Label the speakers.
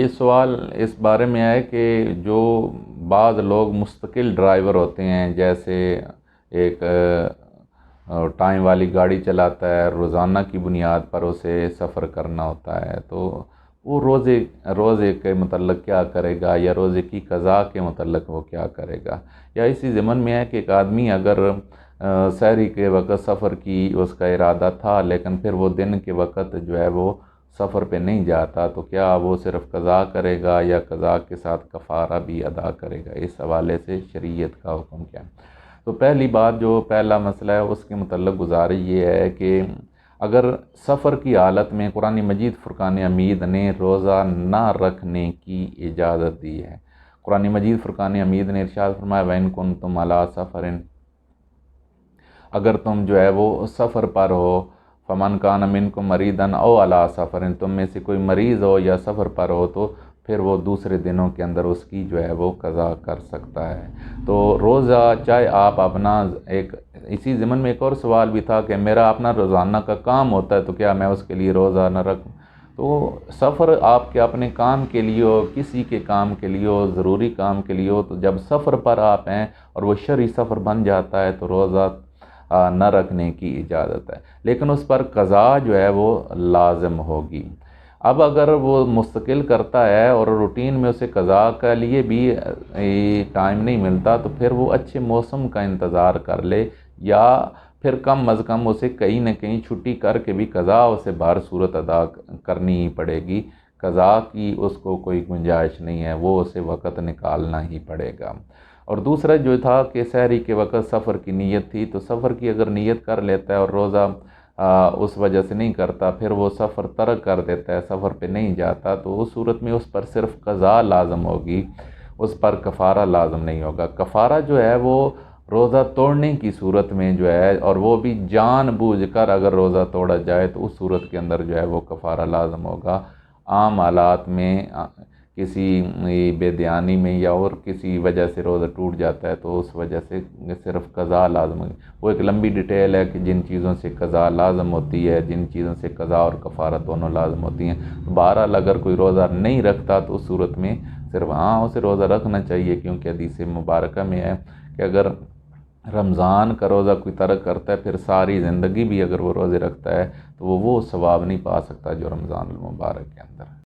Speaker 1: یہ سوال اس بارے میں ہے کہ جو بعض لوگ مستقل ڈرائیور ہوتے ہیں، جیسے ایک ٹائم والی گاڑی چلاتا ہے، روزانہ کی بنیاد پر اسے سفر کرنا ہوتا ہے، تو وہ روزے کے متعلق کیا کرے گا، یا روزے کی قضا کے متعلق وہ کیا کرے گا؟ یا اسی ضمن میں ہے کہ ایک آدمی اگر سحری کے وقت سفر کی اس کا ارادہ تھا، لیکن پھر وہ دن کے وقت جو ہے وہ سفر پہ نہیں جاتا، تو کیا وہ صرف قضا کرے گا یا قضا کے ساتھ کفارہ بھی ادا کرے گا؟ اس حوالے سے شریعت کا حکم کیا ہے؟ تو پہلی بات، جو پہلا مسئلہ ہے اس کے متعلق گزارش یہ ہے کہ اگر سفر کی حالت میں قرآن مجید فرقان حمید نے روزہ نہ رکھنے کی اجازت دی ہے۔ قرآن مجید فرقان حمید نے ارشاد فرمایا وَإِن كُنتُمْ عَلَىٰ سَفَرٍ، اگر تم جو ہے وہ سفر پر ہو، فَمَنْ كَانَ مِنْكُمْ مَرِيضًا أَوْ عَلَىٰ سَفَرٍ، تم میں سے کوئی مریض ہو یا سفر پر ہو تو پھر وہ دوسرے دنوں کے اندر اس کی جو ہے وہ قضا کر سکتا ہے۔ تو روزہ چاہے آپ اپنا اسی ضمن میں ایک اور سوال بھی تھا کہ میرا اپنا روزانہ کا کام ہوتا ہے تو کیا میں اس کے لیے روزہ نہ رکھوں؟ تو سفر آپ کے اپنے کام کے لیے ہو، کسی کے کام کے لیے ہو، ضروری کام کے لیے ہو، تو جب سفر پر آپ ہیں اور وہ شرعی سفر بن جاتا ہے تو روزہ نہ رکھنے کی اجازت ہے، لیکن اس پر قضا جو ہے وہ لازم ہوگی۔ اب اگر وہ مستقل کرتا ہے اور روٹین میں اسے قضا کے لیے بھی ٹائم نہیں ملتا، تو پھر وہ اچھے موسم کا انتظار کر لے، یا پھر کم از کم اسے کہیں نہ کہیں چھٹی کر کے بھی قضا اسے بہر صورت ادا کرنی ہی پڑے گی۔ قضا کی اس کو کوئی گنجائش نہیں ہے، وہ اسے وقت نکالنا ہی پڑے گا۔ اور دوسرا جو تھا کہ سحری کے وقت سفر کی نیت تھی، تو سفر کی اگر نیت کر لیتا ہے اور روزہ اس وجہ سے نہیں کرتا، پھر وہ سفر ترک کر دیتا ہے، سفر پہ نہیں جاتا، تو اس صورت میں اس پر صرف قضا لازم ہوگی، اس پر کفارہ لازم نہیں ہوگا۔ کفارہ جو ہے وہ روزہ توڑنے کی صورت میں جو ہے، اور وہ بھی جان بوجھ کر اگر روزہ توڑا جائے تو اس صورت کے اندر جو ہے وہ کفارہ لازم ہوگا۔ عام حالات میں کسی بے دھیانی میں یا اور کسی وجہ سے روزہ ٹوٹ جاتا ہے تو اس وجہ سے صرف قضا لازم ہوگی۔ وہ ایک لمبی ڈیٹیل ہے کہ جن چیزوں سے قضا لازم ہوتی ہے، جن چیزوں سے قضا اور کفارہ دونوں لازم ہوتی ہیں۔ بہرحال اگر کوئی روزہ نہیں رکھتا تو اس صورت میں صرف اسے روزہ رکھنا چاہیے، کیونکہ حدیث مبارکہ میں ہے کہ اگر رمضان کا روزہ کوئی ترک کرتا ہے، پھر ساری زندگی بھی اگر وہ روزے رکھتا ہے تو وہ ثواب نہیں پا سکتا جو رمضان المبارک کے اندر ہے۔